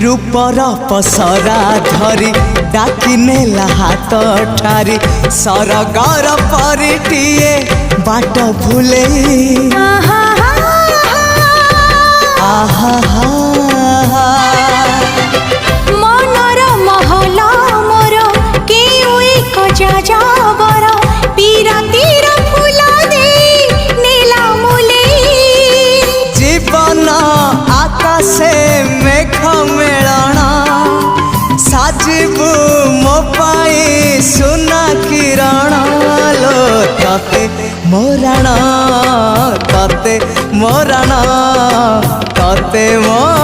रूपर पसरा धरी डाकी नेला हाथ ठारी सरगर परिटिए बाट भूले मनर महला मोर केउ एक जाजाबर पीरातीर फूला दे नेला मुले जीवन आकाशे मेघ मेलण साजिबु मो पाई सुना किरण लो तते मोरण तते मोरण तते मोरण।